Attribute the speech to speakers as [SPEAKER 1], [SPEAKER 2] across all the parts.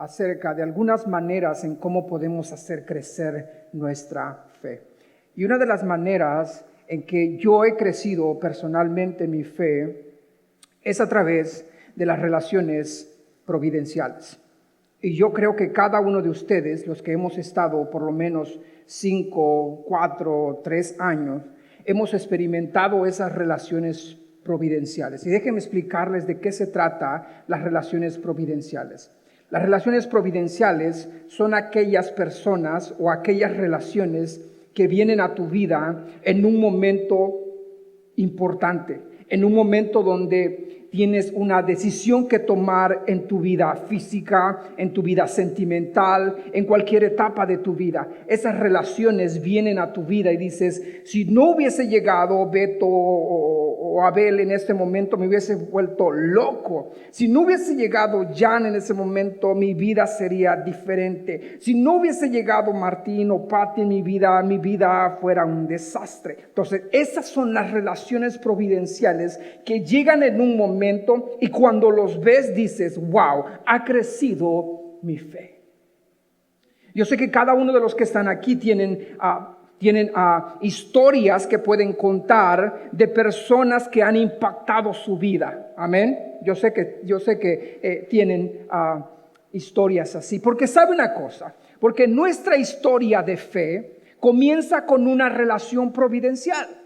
[SPEAKER 1] acerca de algunas maneras en cómo podemos hacer crecer nuestra fe. Y una de las maneras en que yo he crecido personalmente mi fe es a través de las relaciones providenciales. Y yo creo que cada uno de ustedes, los que hemos estado por lo menos 5, 4, 3 años, hemos experimentado esas relaciones providenciales. Y déjenme explicarles de qué se trata las relaciones providenciales. Las relaciones providenciales son aquellas personas o aquellas relaciones que vienen a tu vida en un momento importante, en un momento donde tienes una decisión que tomar en tu vida física, en tu vida sentimental, en cualquier etapa de tu vida. Esas relaciones vienen a tu vida y dices, si no hubiese llegado Beto o Abel en este momento, me hubiese vuelto loco. Si no hubiese llegado Jan en ese momento, mi vida sería diferente. Si no hubiese llegado Martín o Pati en mi vida fuera un desastre. Entonces, esas son las relaciones providenciales que llegan en un momento y cuando los ves dices, wow, ha crecido mi fe. Yo sé que cada uno de los que están aquí tienen historias que pueden contar de personas que han impactado su vida. Amén. Yo sé que tienen historias así. Porque sabe una cosa, porque nuestra historia de fe comienza con una relación providencial.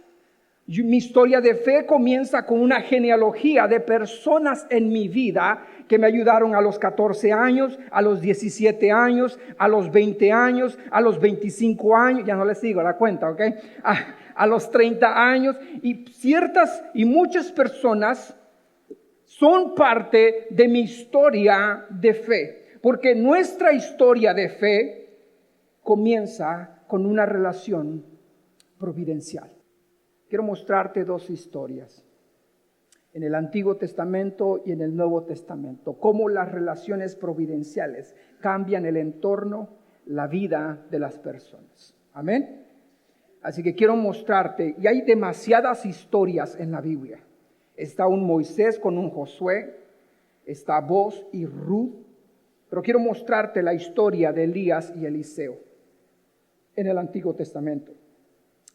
[SPEAKER 1] Mi historia de fe comienza con una genealogía de personas en mi vida que me ayudaron a los 14 años, a los 17 años, a los 20 años, a los 25 años, ya no les sigo la cuenta, ¿ok? A los 30 años y muchas personas son parte de mi historia de fe, porque nuestra historia de fe comienza con una relación providencial. Quiero mostrarte 2 historias en el Antiguo Testamento y en el Nuevo Testamento, cómo las relaciones providenciales cambian el entorno, la vida de las personas. Amén. Así que quiero mostrarte, y hay demasiadas historias en la Biblia. Está un Moisés con un Josué, está Boaz y Ruth, pero quiero mostrarte la historia de Elías y Eliseo en el Antiguo Testamento.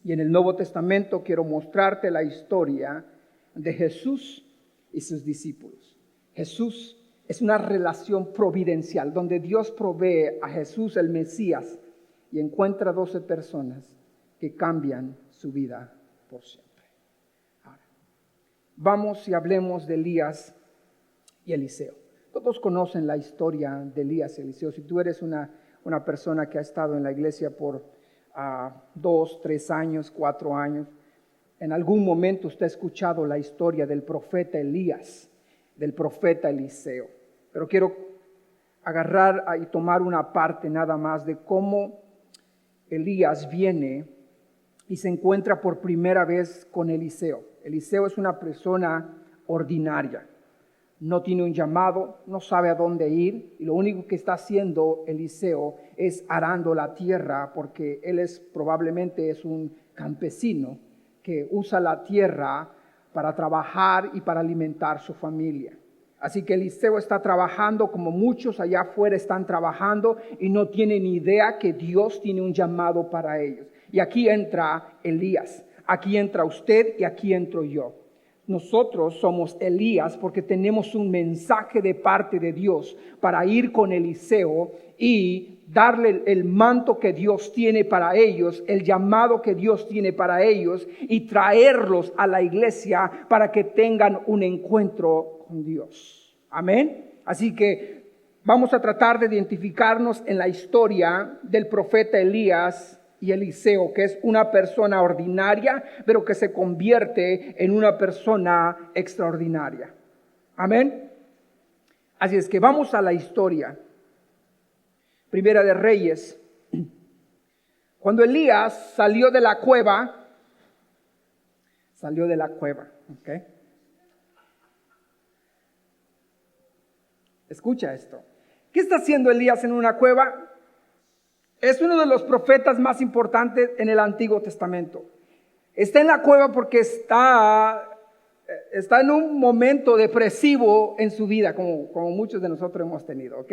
[SPEAKER 1] Y en el Nuevo Testamento quiero mostrarte la historia de Jesús y sus discípulos. Jesús es una relación providencial donde Dios provee a Jesús el Mesías y encuentra 12 personas que cambian su vida por siempre. Ahora, vamos y hablemos de Elías y Eliseo. Todos conocen la historia de Elías y Eliseo. Si tú eres una persona que ha estado en la iglesia por 2, 3 años, 4 años, en algún momento usted ha escuchado la historia del profeta Elías, del profeta Eliseo. Pero quiero agarrar y tomar una parte nada más de cómo Elías viene y se encuentra por primera vez con Eliseo. Eliseo es una persona ordinaria. No tiene un llamado, no sabe a dónde ir, y lo único que está haciendo Eliseo es arando la tierra, porque él probablemente es un campesino que usa la tierra para trabajar y para alimentar su familia. Así que Eliseo está trabajando como muchos allá afuera están trabajando y no tienen idea que Dios tiene un llamado para ellos. Y aquí entra Elías, aquí entra usted y aquí entro yo. Nosotros somos Elías porque tenemos un mensaje de parte de Dios para ir con Eliseo y darle el manto que Dios tiene para ellos, el llamado que Dios tiene para ellos y traerlos a la iglesia para que tengan un encuentro con Dios. Amén. Así que vamos a tratar de identificarnos en la historia del profeta Elías y Eliseo, que es una persona ordinaria, pero que se convierte en una persona extraordinaria. Amén. Así es que vamos a la historia. Primera de Reyes. Cuando Elías salió de la cueva, ¿ok? Escucha esto. ¿Qué está haciendo Elías en una cueva? Es uno de los profetas más importantes en el Antiguo Testamento. Está en la cueva porque está en un momento depresivo en su vida, como muchos de nosotros hemos tenido, ¿ok?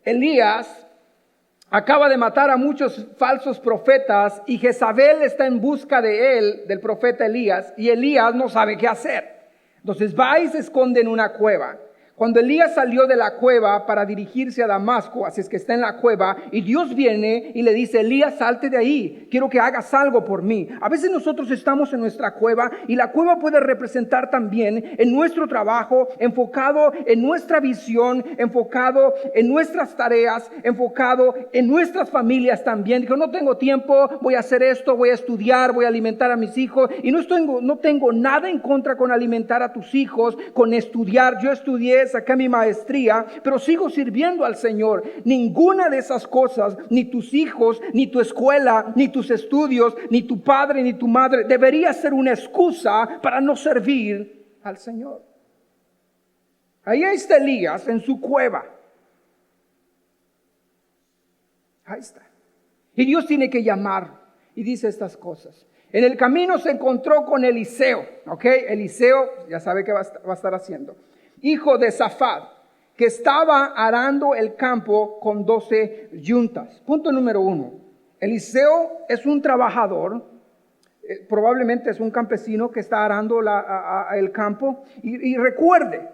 [SPEAKER 1] Elías acaba de matar a muchos falsos profetas y Jezabel está en busca de él, del profeta Elías, y Elías no sabe qué hacer. Entonces va y se esconde en una cueva. Cuando Elías salió de la cueva para dirigirse a Damasco, así es que está en la cueva, y Dios viene y le dice: Elías, salte de ahí, quiero que hagas algo por mí. A veces nosotros estamos en nuestra cueva, y la cueva puede representar también en nuestro trabajo, enfocado en nuestra visión, enfocado en nuestras tareas, enfocado en nuestras familias también. Digo, no tengo tiempo, voy a hacer esto, voy a estudiar, voy a alimentar a mis hijos, y no tengo nada en contra con alimentar a tus hijos, con estudiar. Yo estudié, saqué mi maestría, pero sigo sirviendo al Señor. Ninguna de esas cosas, ni tus hijos, ni tu escuela, ni tus estudios, ni tu padre, ni tu madre, debería ser una excusa para no servir al Señor. Ahí está Elías en su cueva. Ahí está. Y Dios tiene que llamar y dice estas cosas. En el camino se encontró con Eliseo, ¿ok? Eliseo, ya sabe qué va a estar haciendo. Hijo de Safat, que estaba arando el campo con 12 yuntas. Punto número 1. Eliseo es un trabajador, probablemente es un campesino que está arando el campo. Y recuerde,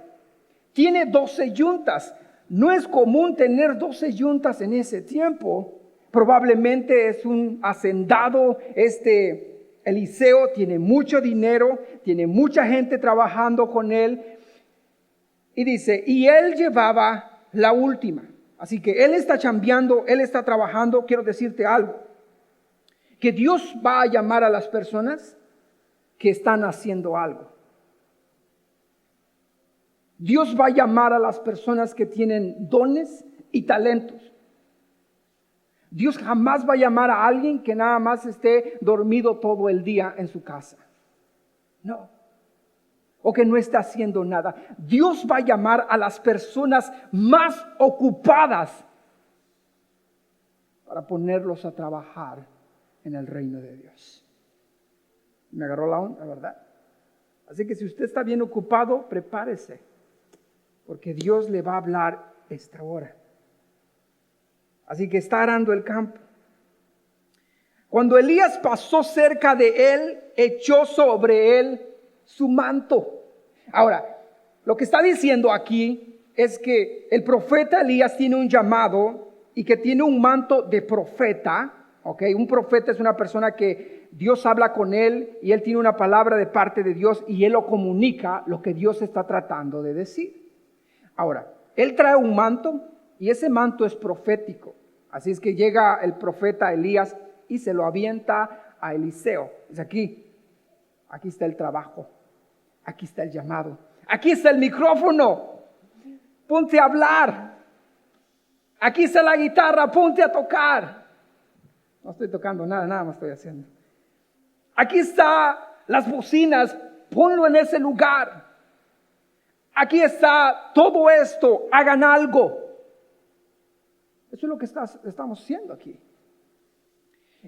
[SPEAKER 1] tiene 12 yuntas. No es común tener 12 yuntas en ese tiempo. Probablemente es un hacendado. Eliseo tiene mucho dinero, tiene mucha gente trabajando con él. Y dice, y él llevaba la última. Así que él está chambeando, él está trabajando. Quiero decirte algo, que Dios va a llamar a las personas que están haciendo algo. Dios va a llamar a las personas que tienen dones y talentos. Dios jamás va a llamar a alguien que nada más esté dormido todo el día en su casa. No. O que no está haciendo nada. Dios va a llamar a las personas más ocupadas para ponerlos a trabajar en el reino de Dios. Me agarró la onda, ¿verdad? Así que si usted está bien ocupado, prepárese, porque Dios le va a hablar esta hora. Así que está arando el campo. Cuando Elías pasó cerca de él, echó sobre él su manto. Ahora, lo que está diciendo aquí es que el profeta Elías tiene un llamado y que tiene un manto de profeta. ¿Okay? Un profeta es una persona que Dios habla con él y él tiene una palabra de parte de Dios y él lo comunica lo que Dios está tratando de decir. Ahora, él trae un manto y ese manto es profético. Así es que llega el profeta Elías y se lo avienta a Eliseo. Dice, aquí está el trabajo, aquí está el llamado, aquí está el micrófono, ponte a hablar. Aquí está la guitarra, ponte a tocar. No estoy tocando nada más estoy haciendo. Aquí están las bocinas, ponlo en ese lugar. Aquí está todo esto, hagan algo. Eso es lo que estamos haciendo aquí.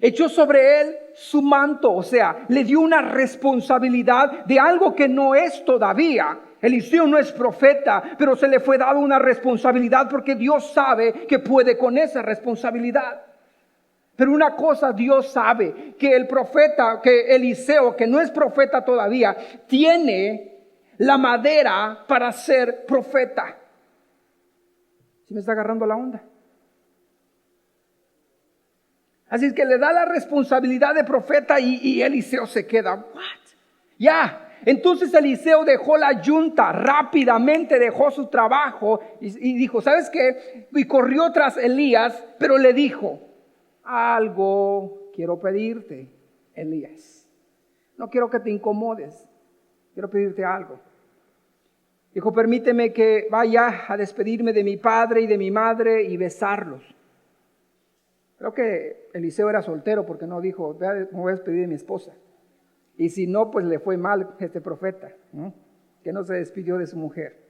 [SPEAKER 1] Echó sobre él su manto, o sea, le dio una responsabilidad de algo que no es todavía. Eliseo no es profeta, pero se le fue dado una responsabilidad porque Dios sabe que puede con esa responsabilidad. Pero una cosa Dios sabe, que el profeta, que Eliseo, que no es profeta todavía, tiene la madera para ser profeta. ¿Sí me está agarrando la onda? Así es que le da la responsabilidad de profeta y Eliseo se queda, ¿what? Ya. Entonces Eliseo dejó la yunta, rápidamente dejó su trabajo y dijo, ¿sabes qué? Y corrió tras Elías, pero le dijo, algo quiero pedirte, Elías. No quiero que te incomodes, quiero pedirte algo. Dijo, permíteme que vaya a despedirme de mi padre y de mi madre y besarlos. Creo que Eliseo era soltero porque no dijo, me voy a despedir de mi esposa. Y si no, pues le fue mal este profeta, ¿no? Que no se despidió de su mujer.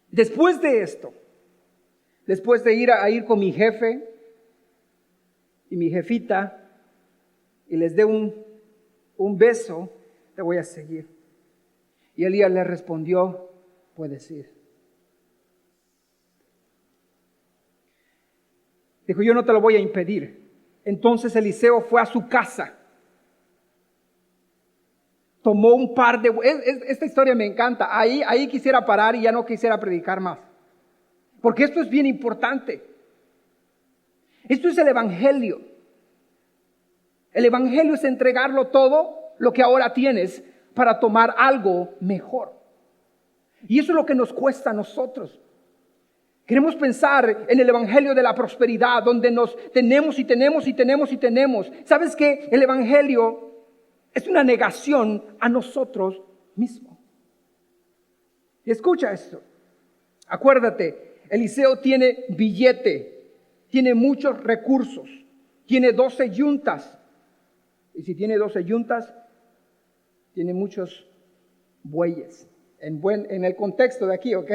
[SPEAKER 1] Después de esto, después de ir con mi jefe y mi jefita y les dé un beso, te voy a seguir. Y Elías le respondió, puedes ir. Dijo, yo no te lo voy a impedir. Entonces Eliseo fue a su casa. Tomó un par de... Esta historia me encanta. Ahí quisiera parar y ya no quisiera predicar más. Porque esto es bien importante. Esto es el evangelio. El evangelio es entregarlo todo lo que ahora tienes para tomar algo mejor. Y eso es lo que nos cuesta a nosotros. Queremos pensar en el evangelio de la prosperidad, donde nos tenemos y tenemos y tenemos y tenemos. ¿Sabes qué? El evangelio es una negación a nosotros mismos. Y escucha esto. Acuérdate, Eliseo tiene billete, tiene muchos recursos, tiene 12 yuntas. Y si tiene 12 yuntas, tiene muchos bueyes. En el contexto de aquí, ¿ok?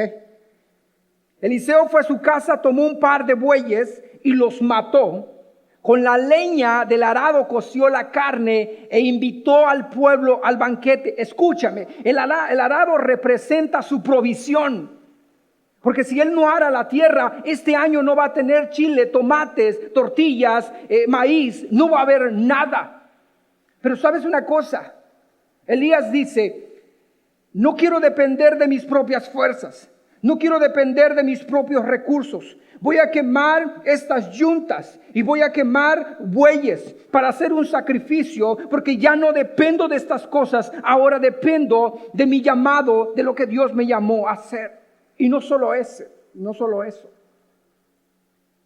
[SPEAKER 1] Eliseo fue a su casa, tomó un par de bueyes y los mató. Con la leña del arado coció la carne e invitó al pueblo al banquete. Escúchame, el arado representa su provisión. Porque si él no ara la tierra, este año no va a tener chile, tomates, tortillas, maíz, no va a haber nada. Pero ¿sabes una cosa? Elías dice, no quiero depender de mis propias fuerzas. No quiero depender de mis propios recursos. Voy a quemar estas yuntas y voy a quemar bueyes para hacer un sacrificio, porque ya no dependo de estas cosas. Ahora dependo de mi llamado, de lo que Dios me llamó a hacer. Y no solo eso.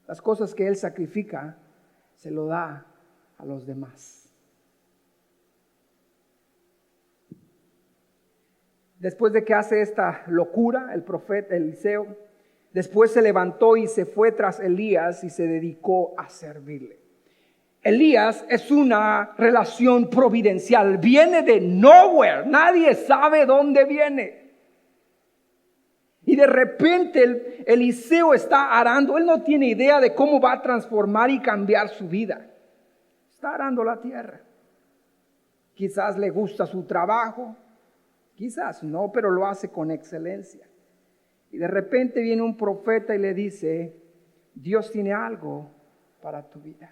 [SPEAKER 1] Las cosas que Él sacrifica, se lo da a los demás. Después de que hace esta locura, el profeta Eliseo, después se levantó y se fue tras Elías y se dedicó a servirle. Elías es una relación providencial, viene de nowhere, nadie sabe dónde viene. Y de repente Eliseo está arando, él no tiene idea de cómo va a transformar y cambiar su vida. Está arando la tierra. Quizás le gusta su trabajo. Quizás no, pero lo hace con excelencia. Y de repente viene un profeta y le dice, Dios tiene algo para tu vida.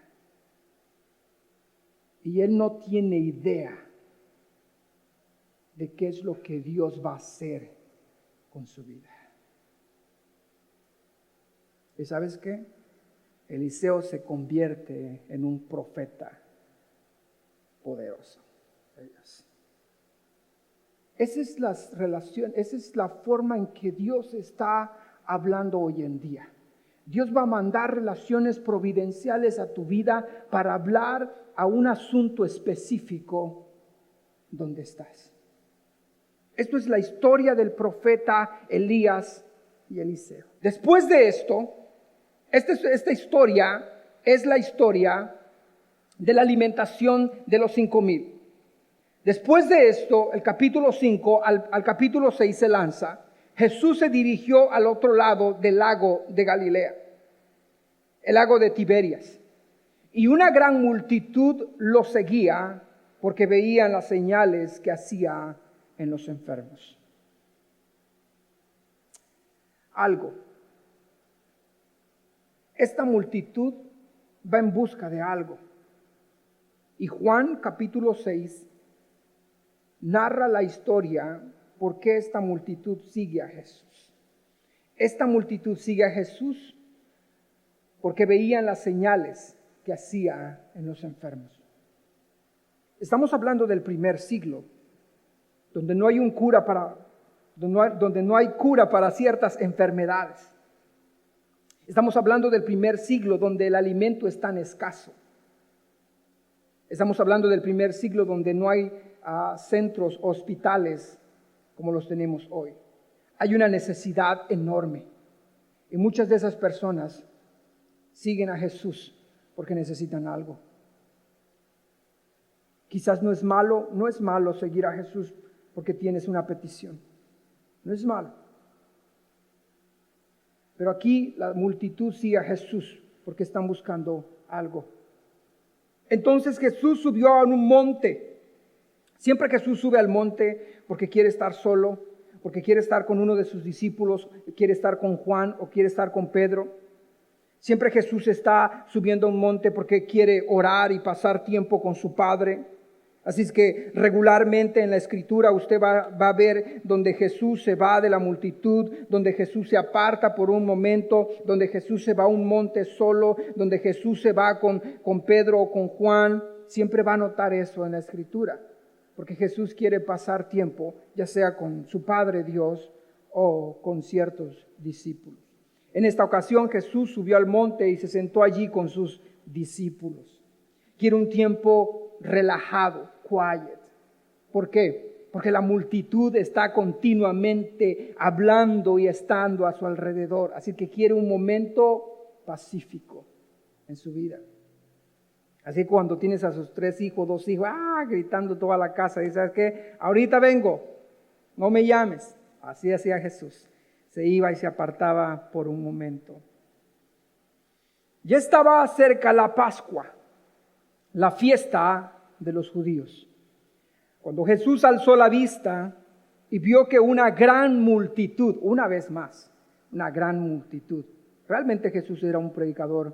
[SPEAKER 1] Y él no tiene idea de qué es lo que Dios va a hacer con su vida. ¿Y sabes qué? Eliseo se convierte en un profeta poderoso. Esa es la relación, esa es la forma en que Dios está hablando hoy en día. Dios va a mandar relaciones providenciales a tu vida para hablar a un asunto específico donde estás. Esto es la historia del profeta Elías y Eliseo. Después de esto, esta historia es la historia de la alimentación de los 5,000. Después de esto, el capítulo 5 al capítulo 6 se lanza. Jesús se dirigió al otro lado del lago de Galilea, el lago de Tiberias. Y una gran multitud lo seguía porque veían las señales que hacía en los enfermos. Esta multitud va en busca de algo. Y Juan capítulo 6 narra la historia por qué esta multitud sigue a Jesús. Esta multitud sigue a Jesús porque veían las señales que hacía en los enfermos. Estamos hablando del primer siglo, donde no hay donde no hay cura para ciertas enfermedades. Estamos hablando del primer siglo donde el alimento es tan escaso. Estamos hablando del primer siglo donde no hay centros, hospitales como los tenemos hoy. Hay una necesidad enorme y muchas de esas personas siguen a Jesús porque necesitan algo. Quizás no es malo seguir a Jesús porque tienes una petición. No es malo. Pero aquí la multitud sigue a Jesús porque están buscando algo. Entonces Jesús subió a un monte. Siempre Jesús sube al monte porque quiere estar solo, porque quiere estar con uno de sus discípulos, quiere estar con Juan o quiere estar con Pedro. Siempre Jesús está subiendo a un monte porque quiere orar y pasar tiempo con su Padre. Así es que regularmente en la Escritura usted va a ver donde Jesús se va de la multitud, donde Jesús se aparta por un momento, donde Jesús se va a un monte solo, donde Jesús se va con Pedro o con Juan. Siempre va a notar eso en la Escritura, porque Jesús quiere pasar tiempo, ya sea con su Padre Dios o con ciertos discípulos. En esta ocasión Jesús subió al monte y se sentó allí con sus discípulos. Quiere un tiempo relajado, quiet. ¿Por qué? Porque la multitud está continuamente hablando y estando a su alrededor. Así que quiere un momento pacífico en su vida. Así que cuando tienes a sus 3 hijos, 2 hijos, gritando toda la casa, y ¿sabes qué? Ahorita vengo, no me llames. Así hacía Jesús. Se iba y se apartaba por un momento. Ya estaba cerca la Pascua, la fiesta de los judíos. Cuando Jesús alzó la vista y vio que una gran multitud, una vez más, una gran multitud. Realmente Jesús era un predicador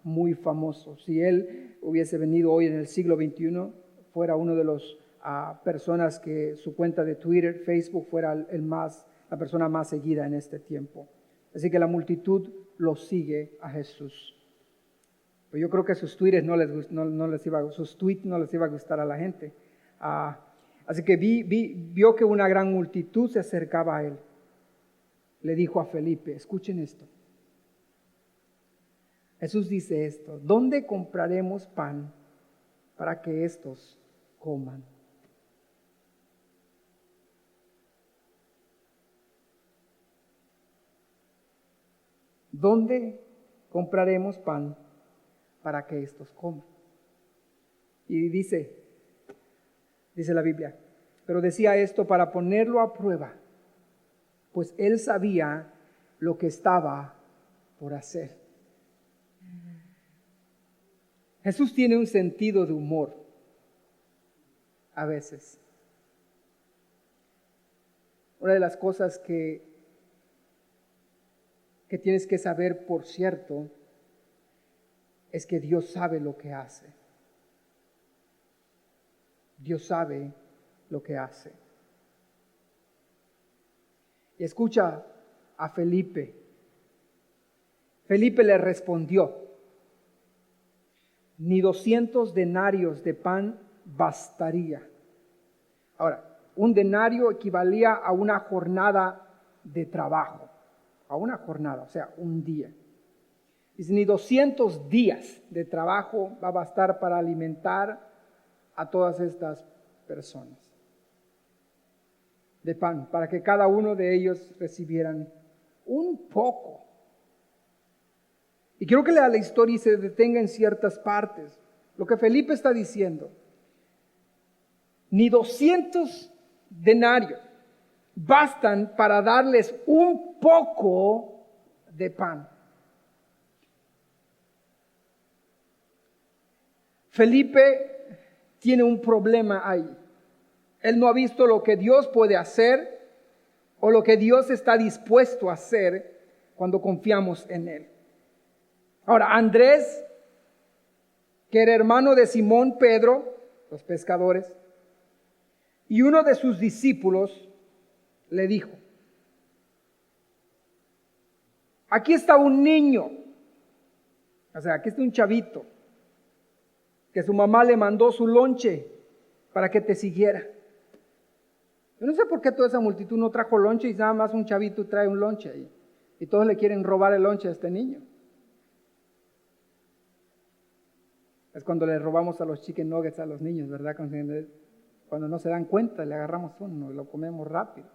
[SPEAKER 1] muy famoso. Si él hubiese venido hoy en el siglo XXI, fuera uno de los personas que su cuenta de Twitter, Facebook fuera la persona más seguida en este tiempo. Así que la multitud lo sigue a Jesús. Pero yo creo que sus tweets no les iba a gustar a la gente. Así que vio que una gran multitud se acercaba a él. Le dijo a Felipe, escuchen esto. Jesús dice esto: ¿dónde compraremos pan para que estos coman? ¿Dónde compraremos pan para que estos coman? Y dice la Biblia, pero decía esto para ponerlo a prueba, pues él sabía lo que estaba por hacer. Jesús tiene un sentido de humor a veces. Una de las cosas que tienes que saber, por cierto, es que Dios sabe lo que hace. Dios sabe lo que hace. Y escucha a Felipe. Felipe le respondió: ni 200 denarios de pan bastaría. Ahora, un denario equivalía a una jornada de trabajo. A una jornada, o sea, un día. Dice, ni 200 días de trabajo va a bastar para alimentar a todas estas personas de pan, para que cada uno de ellos recibieran un poco. Y quiero que lea la historia y se detenga en ciertas partes. Lo que Felipe está diciendo, ni 200 denarios bastan para darles un poco de pan. Felipe tiene un problema ahí. Él no ha visto lo que Dios puede hacer o lo que Dios está dispuesto a hacer cuando confiamos en Él. Ahora, Andrés, que era hermano de Simón Pedro, los pescadores, y uno de sus discípulos, le dijo: aquí está un niño, o sea, aquí está un chavito, que su mamá le mandó su lonche para que te siguiera. Yo no sé por qué toda esa multitud no trajo lonche y nada más un chavito trae un lonche ahí. Y todos le quieren robar el lonche a este niño. Es cuando le robamos a los chicken nuggets a los niños, ¿verdad? Cuando no se dan cuenta, le agarramos uno y lo comemos rápido.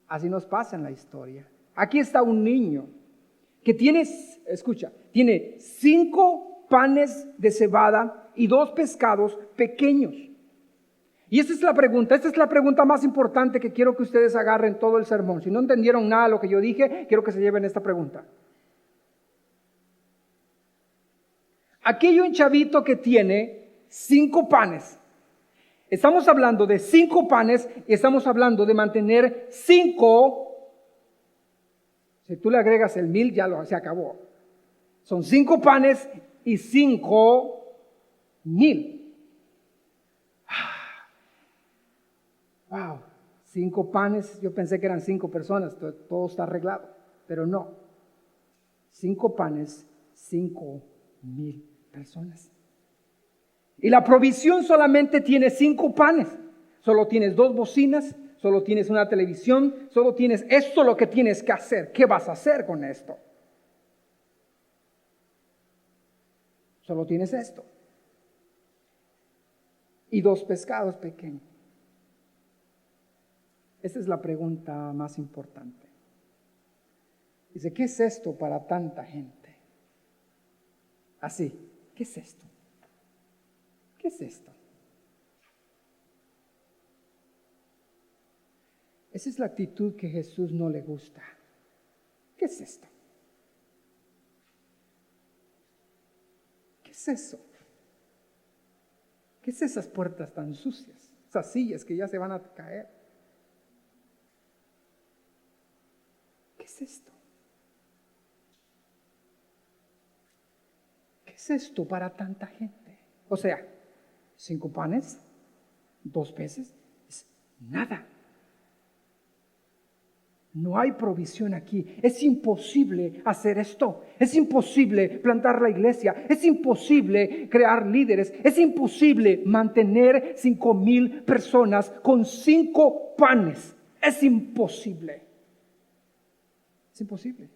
[SPEAKER 1] Así nos pasa en la historia. Aquí está un niño que tiene 5 panes de cebada y 2 pescados pequeños. Y esta es la pregunta más importante que quiero que ustedes agarren todo el sermón. Si no entendieron nada de lo que yo dije, quiero que se lleven esta pregunta. Aquí hay un chavito que tiene 5 panes. Estamos hablando de 5 panes y estamos hablando de mantener 5 Si tú le agregas el 1000, se acabó. Son 5 panes y 5,000. Wow, 5 panes, yo pensé que eran 5 personas, todo está arreglado, pero no. 5 panes, 5,000 personas. Y la provisión solamente tiene 5 panes. Solo tienes 2 bocinas, solo tienes una televisión, solo tienes esto lo que tienes que hacer. ¿Qué vas a hacer con esto? Solo tienes esto. Y 2 pescados pequeños. Esa es la pregunta más importante. Dice, ¿qué es esto para tanta gente? Así, ¿qué es esto? ¿Qué es esto? Esa es la actitud que a Jesús no le gusta. ¿Qué es esto? ¿Qué es eso? ¿Qué es esas puertas tan sucias? Esas sillas que ya se van a caer. ¿Qué es esto? ¿Qué es esto para tanta gente? O sea, 5 panes, 2 peces, es nada. No hay provisión aquí. Es imposible hacer esto. Es imposible plantar la iglesia. Es imposible crear líderes. Es imposible mantener 5,000 personas con 5 panes. Es imposible. Es imposible.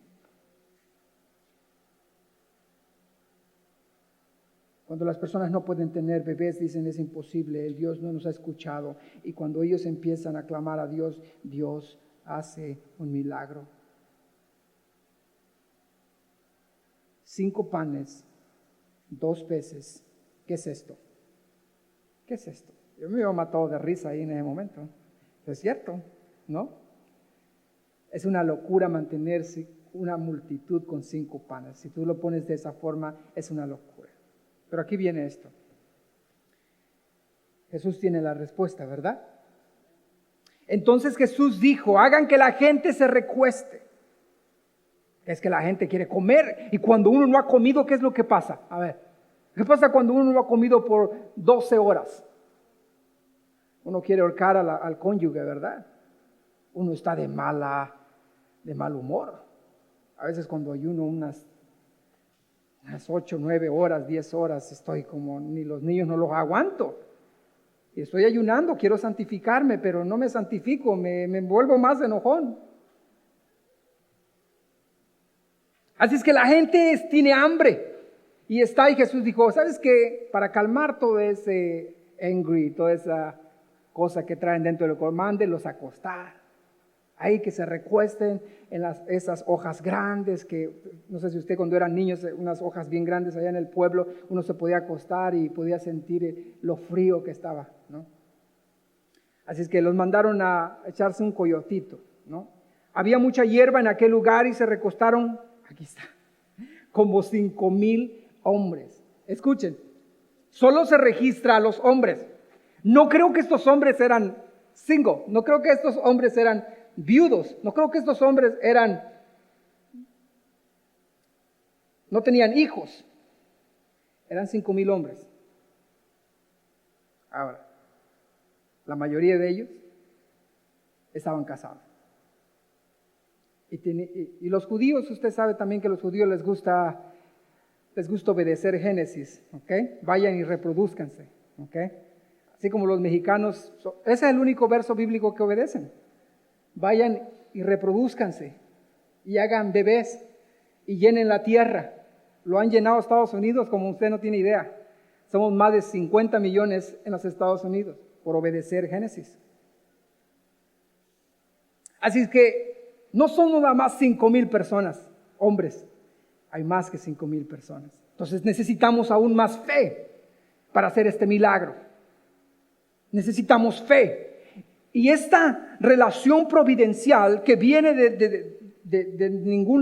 [SPEAKER 1] Cuando las personas no pueden tener bebés, dicen es imposible, el Dios no nos ha escuchado. Y cuando ellos empiezan a clamar a Dios, Dios hace un milagro. 5 panes, 2 peces. ¿Qué es esto? ¿Qué es esto? Yo me había matado de risa ahí en ese momento. Es cierto, ¿no? Es una locura mantenerse una multitud con 5 panes. Si tú lo pones de esa forma, es una locura. Pero aquí viene esto. Jesús tiene la respuesta, ¿verdad? Entonces Jesús dijo, hagan que la gente se recueste. Es que la gente quiere comer. Y cuando uno no ha comido, ¿qué es lo que pasa? A ver, ¿qué pasa cuando uno no ha comido por 12 horas? Uno quiere ahorcar al cónyuge, ¿verdad? Uno está de mal humor. A veces cuando ayuno unas 8, 9 horas, 10 horas, estoy como, ni los niños no los aguanto. Y estoy ayunando, quiero santificarme, pero no me santifico, me vuelvo más enojón. Así es que la gente tiene hambre. Y Jesús dijo, ¿sabes qué? Para calmar todo ese angry, toda esa cosa que traen dentro del corazón, mándelos a acostar. Ahí que se recuesten en esas hojas grandes que, no sé si usted cuando eran niños, unas hojas bien grandes allá en el pueblo, uno se podía acostar y podía sentir lo frío que estaba, ¿no? Así es que los mandaron a echarse un coyotito, ¿no? Había mucha hierba en aquel lugar y se recostaron, aquí está, como 5,000 hombres. Escuchen, solo se registra a los hombres. No creo que estos hombres eran single, no creo que estos hombres eran viudos, no creo que estos hombres no tenían hijos, eran 5,000 hombres. Ahora, la mayoría de ellos estaban casados. Y los judíos, usted sabe también que a los judíos les gusta obedecer Génesis, ¿ok? Vayan y reproduzcanse, ¿ok? Así como los mexicanos, ese es el único verso bíblico que obedecen. Vayan y reproduzcanse y hagan bebés y llenen la tierra. Lo han llenado Estados Unidos como usted no tiene idea. Somos más de 50 millones en los Estados Unidos por obedecer Génesis. Así es que no son nada más 5,000 personas, hombres. Hay más que 5,000 personas. Entonces necesitamos aún más fe para hacer este milagro. Necesitamos fe. Y esta relación providencial que viene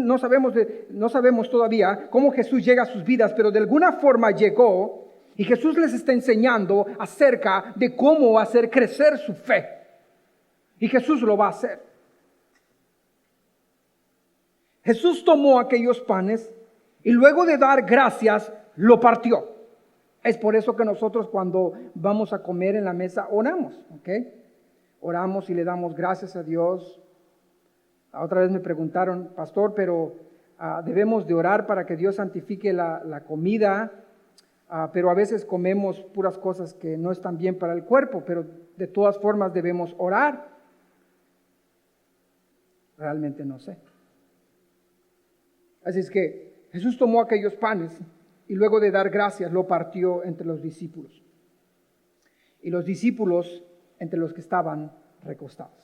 [SPEAKER 1] no sabemos todavía cómo Jesús llega a sus vidas, pero de alguna forma llegó y Jesús les está enseñando acerca de cómo hacer crecer su fe. Y Jesús lo va a hacer. Jesús tomó aquellos panes y luego de dar gracias, lo partió. Es por eso que nosotros cuando vamos a comer en la mesa oramos, ¿ok? Oramos y le damos gracias a Dios. Otra vez me preguntaron, pastor, pero debemos de orar para que Dios santifique la comida, pero a veces comemos puras cosas que no están bien para el cuerpo, pero de todas formas debemos orar. Realmente no sé. Así es que Jesús tomó aquellos panes y luego de dar gracias lo partió entre los discípulos. Y los discípulos entre los que estaban recostados.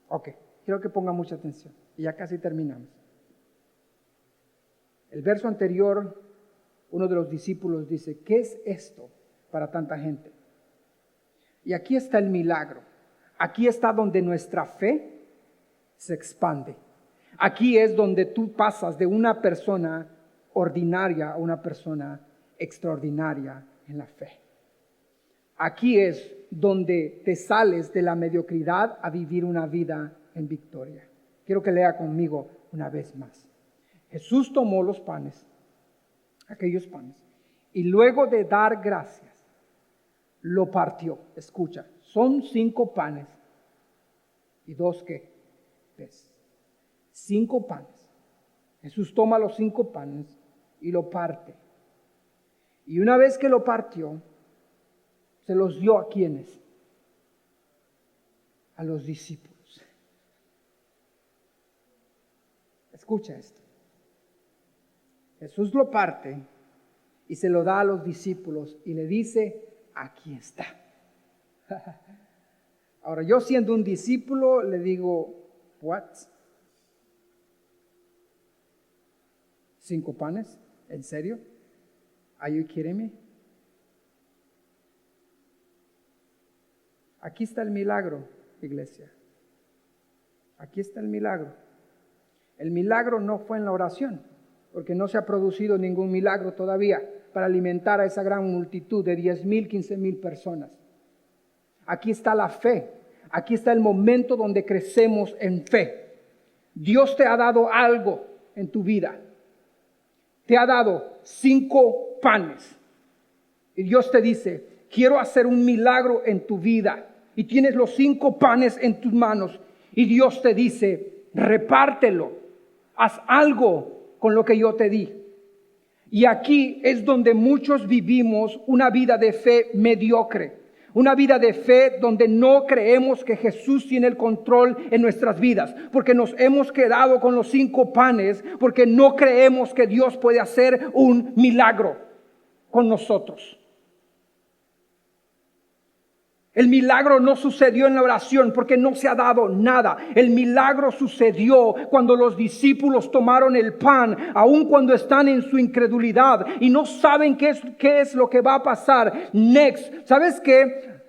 [SPEAKER 1] Ok, quiero que pongan mucha atención. Y ya casi terminamos. El verso anterior, uno de los discípulos dice, ¿qué es esto para tanta gente? Y aquí está el milagro. Aquí está donde nuestra fe se expande. Aquí es donde tú pasas de una persona ordinaria a una persona extraordinaria en la fe. Aquí es donde te sales de la mediocridad a vivir una vida en victoria. Quiero que lea conmigo una vez más. Jesús tomó los panes, aquellos panes, y luego de dar gracias, lo partió. Escucha, son 5 panes y 2 ¿qué? Peces. 5 panes. Jesús toma los 5 panes y lo parte. Y una vez que lo partió, se los dio ¿a quiénes? A los discípulos. Escucha esto. Jesús lo parte y se lo da a los discípulos y le dice, aquí está. Ahora yo siendo un discípulo le digo, ¿what? 5 panes, ¿en serio? ¿Are you kidding me? Aquí está el milagro, iglesia. Aquí está el milagro. El milagro no fue en la oración, porque no se ha producido ningún milagro todavía para alimentar a esa gran multitud de 10,000, 15,000 personas. Aquí está la fe. Aquí está el momento donde crecemos en fe. Dios te ha dado algo en tu vida. Te ha dado 5 panes. Y Dios te dice, quiero hacer un milagro en tu vida. Y tienes los 5 panes en tus manos. Y Dios te dice, repártelo. Haz algo con lo que yo te di. Y aquí es donde muchos vivimos una vida de fe mediocre. Una vida de fe donde no creemos que Jesús tiene el control en nuestras vidas. Porque nos hemos quedado con los 5 panes. Porque no creemos que Dios puede hacer un milagro con nosotros. El milagro no sucedió en la oración porque no se ha dado nada. El milagro sucedió cuando los discípulos tomaron el pan, aun cuando están en su incredulidad y no saben qué es lo que va a pasar next. ¿Sabes qué?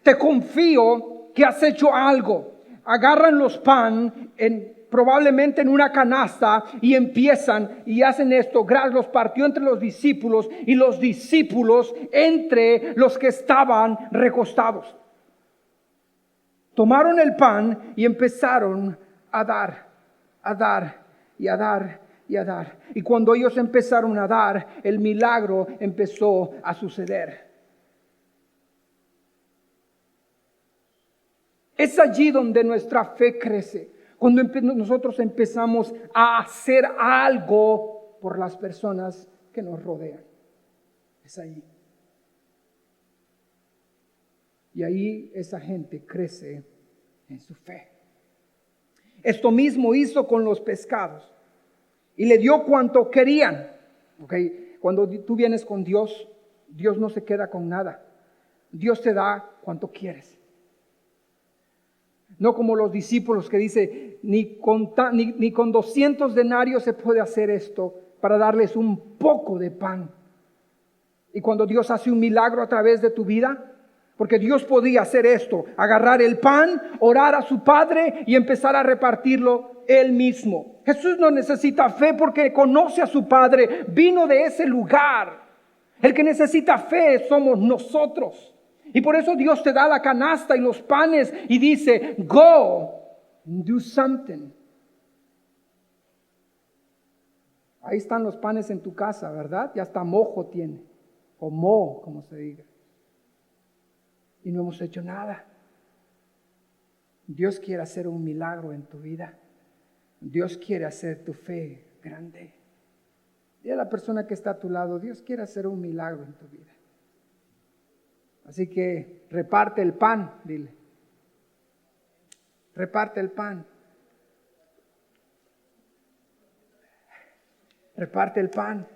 [SPEAKER 1] Te confío que has hecho algo. Agarran los pan probablemente en una canasta y empiezan y hacen esto. Los partió entre los discípulos y los discípulos entre los que estaban recostados. Tomaron el pan y empezaron a dar y a dar y a dar. Y cuando ellos empezaron a dar, el milagro empezó a suceder. Es allí donde nuestra fe crece. Cuando nosotros empezamos a hacer algo por las personas que nos rodean. Es ahí. Y ahí esa gente crece en su fe. Esto mismo hizo con los pescados. Y le dio cuanto querían. Okay. Cuando tú vienes con Dios, Dios no se queda con nada. Dios te da cuanto quieres. No como los discípulos que dice, ni con 200 denarios se puede hacer esto para darles un poco de pan. Y cuando Dios hace un milagro a través de tu vida, porque Dios podía hacer esto, agarrar el pan, orar a su Padre y empezar a repartirlo Él mismo. Jesús no necesita fe porque conoce a su Padre, vino de ese lugar. El que necesita fe somos nosotros. Y por eso Dios te da la canasta y los panes y dice, go, do something. Ahí están los panes en tu casa, ¿verdad? Ya hasta mojo tiene, o moho, como se diga. Y no hemos hecho nada. Dios quiere hacer un milagro en tu vida. Dios quiere hacer tu fe grande. Dile a la persona que está a tu lado, Dios quiere hacer un milagro en tu vida. Así que reparte el pan, dile. Reparte el pan. Reparte el pan.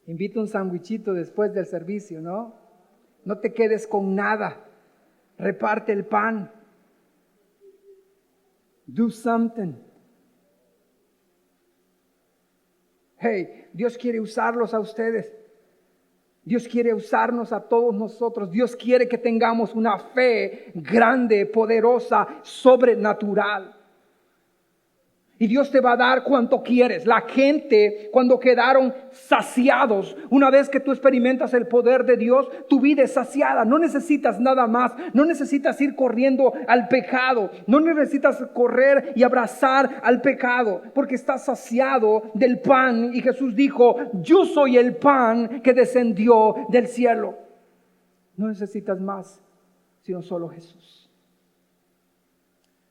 [SPEAKER 1] Invita un sandwichito después del servicio, ¿no? No te quedes con nada. Reparte el pan. Do something. Hey, Dios quiere usarlos a ustedes. Dios quiere usarnos a todos nosotros. Dios quiere que tengamos una fe grande, poderosa, sobrenatural. Y Dios te va a dar cuanto quieres. La gente, cuando quedaron saciados, una vez que tú experimentas el poder de Dios, tu vida es saciada. No necesitas nada más. No necesitas ir corriendo al pecado. No necesitas correr y abrazar al pecado, porque estás saciado del pan. Y Jesús dijo, yo soy el pan que descendió del cielo. No necesitas más, sino solo Jesús.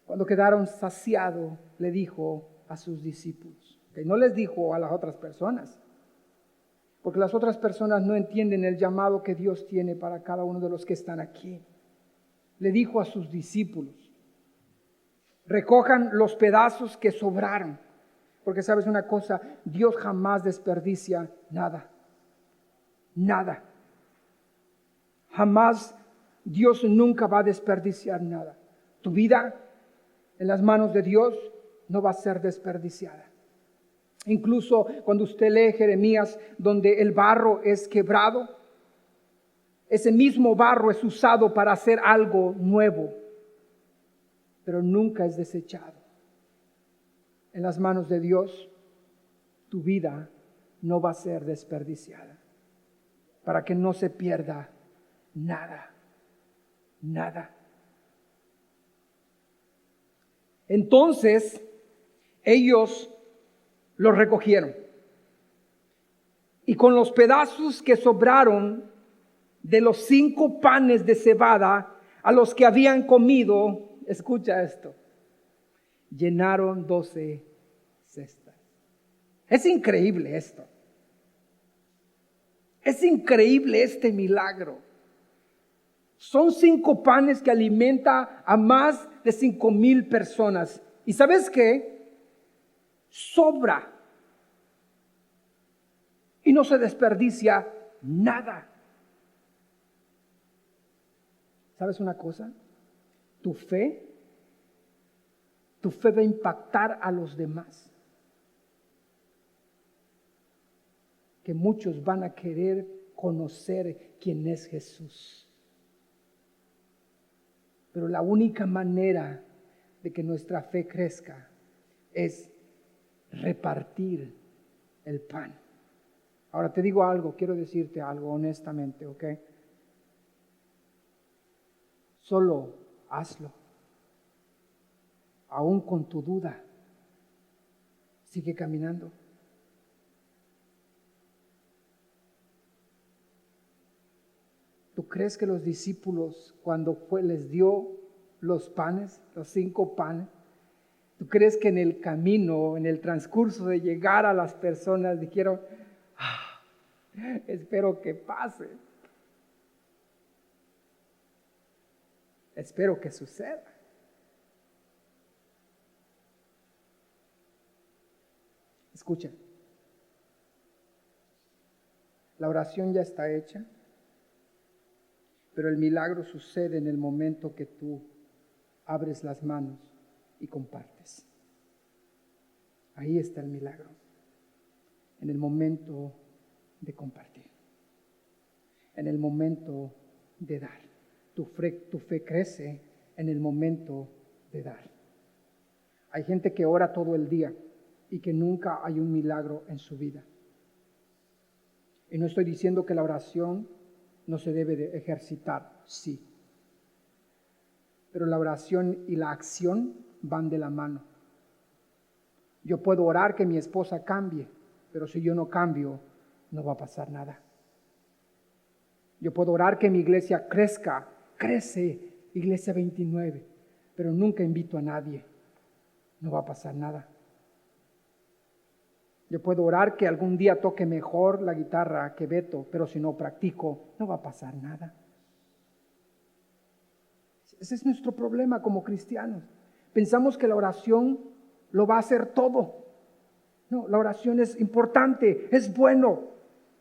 [SPEAKER 1] Cuando quedaron saciados, le dijo a sus discípulos. Que no les dijo a las otras personas. Porque las otras personas no entienden el llamado que Dios tiene para cada uno de los que están aquí. Le dijo a sus discípulos. Recojan los pedazos que sobraron. Porque sabes una cosa, Dios jamás desperdicia nada. Nada. Jamás, Dios nunca va a desperdiciar nada. Tu vida en las manos de Dios no va a ser desperdiciada. Incluso cuando usted lee Jeremías, donde el barro es quebrado, ese mismo barro es usado para hacer algo nuevo, pero nunca es desechado. En las manos de Dios, tu vida no va a ser desperdiciada, para que no se pierda nada, nada. Entonces, ellos lo recogieron. Y con los pedazos que sobraron de los 5 panes de cebada a los que habían comido, escucha esto, llenaron 12 cestas. Es increíble esto. Es increíble este milagro. Son 5 panes que alimenta a más de 5,000 personas. ¿Y sabes qué? Sobra. Y no se desperdicia nada. ¿Sabes una cosa? Tu fe va a impactar a los demás. Que muchos van a querer conocer quién es Jesús. Pero la única manera de que nuestra fe crezca es repartir el pan. Ahora te digo algo, quiero decirte algo honestamente, ¿ok? Solo hazlo. Aún con tu duda, sigue caminando. ¿Tú crees que los discípulos, cuando les dio los panes, los 5 panes, tú crees que en el camino, en el transcurso de llegar a las personas, dijeron, espero que pase, espero que suceda? Escucha, la oración ya está hecha. Pero el milagro sucede en el momento que tú abres las manos y compartes. Ahí está el milagro. En el momento de compartir. En el momento de dar. Tu fe crece en el momento de dar. Hay gente que ora todo el día y que nunca hay un milagro en su vida. Y no estoy diciendo que la oración no se debe de ejercitar, sí. Pero la oración y la acción van de la mano. Yo puedo orar que mi esposa cambie, pero si yo no cambio, no va a pasar nada. Yo puedo orar que mi iglesia crece, iglesia 29, pero nunca invito a nadie, no va a pasar nada. Yo puedo orar que algún día toque mejor la guitarra que Beto, pero si no practico, no va a pasar nada. Ese es nuestro problema como cristianos. Pensamos que la oración lo va a hacer todo. No, la oración es importante, es bueno,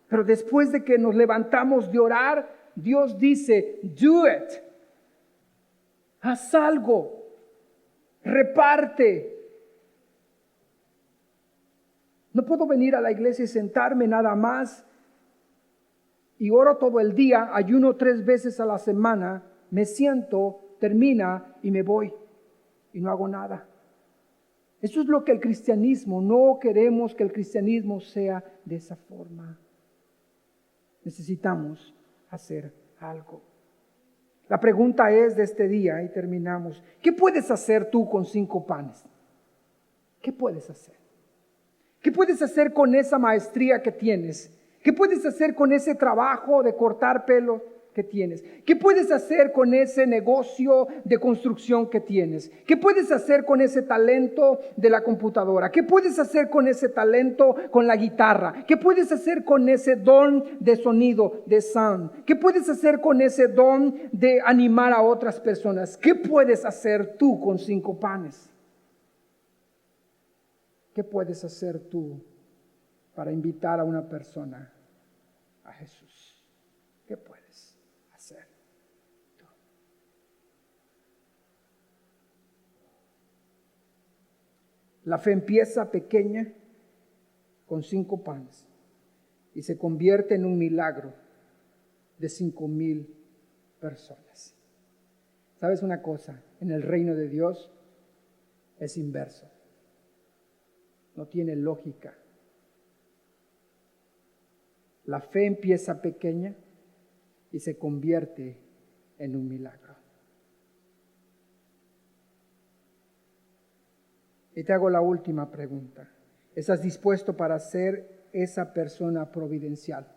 [SPEAKER 1] pero después de que nos levantamos de orar, Dios dice, do it. Haz algo, reparte. No puedo venir a la iglesia y sentarme nada más y oro todo el día, ayuno 3 veces a la semana, me siento, termina y me voy y no hago nada. Eso es lo que el cristianismo, no queremos que el cristianismo sea de esa forma. Necesitamos hacer algo. La pregunta es de este día y terminamos. ¿Qué puedes hacer tú con 5 panes? ¿Qué puedes hacer? ¿Qué puedes hacer con esa maestría que tienes? ¿Qué puedes hacer con ese trabajo de cortar pelo que tienes? ¿Qué puedes hacer con ese negocio de construcción que tienes? ¿Qué puedes hacer con ese talento de la computadora? ¿Qué puedes hacer con ese talento con la guitarra? ¿Qué puedes hacer con ese don de sonido, de sound? ¿Qué puedes hacer con ese don de animar a otras personas? ¿Qué puedes hacer tú con 5 panes? ¿Qué puedes hacer tú para invitar a una persona a Jesús? ¿Qué puedes hacer tú? La fe empieza pequeña con 5 panes y se convierte en un milagro de 5,000 personas. ¿Sabes una cosa? En el reino de Dios es inverso. No tiene lógica. La fe empieza pequeña y se convierte en un milagro. Y te hago la última pregunta. ¿Estás dispuesto para ser esa persona providencial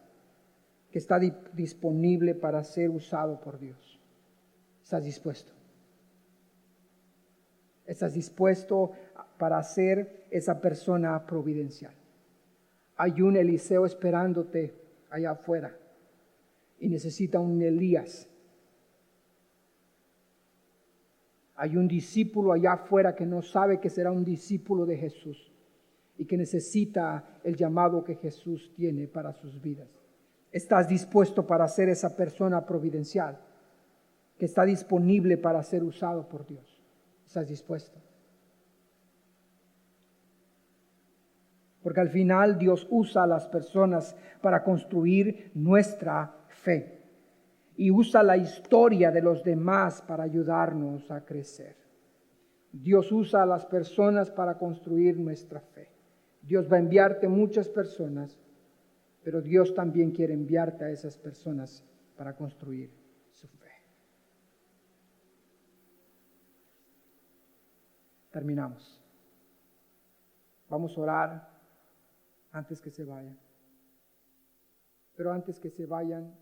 [SPEAKER 1] que está disponible para ser usado por Dios? ¿Estás dispuesto? ¿Estás dispuesto para ser esa persona providencial? Hay un Eliseo esperándote allá afuera y necesita un Elías. Hay un discípulo allá afuera que no sabe que será un discípulo de Jesús y que necesita el llamado que Jesús tiene para sus vidas. ¿Estás dispuesto para ser esa persona providencial que está disponible para ser usado por Dios? ¿Estás dispuesto? Porque al final Dios usa a las personas para construir nuestra fe y usa la historia de los demás para ayudarnos a crecer. Dios usa a las personas para construir nuestra fe. Dios va a enviarte muchas personas, pero Dios también quiere enviarte a esas personas para construir su fe. Terminamos. Vamos a orar antes que se vayan. Pero antes que se vayan,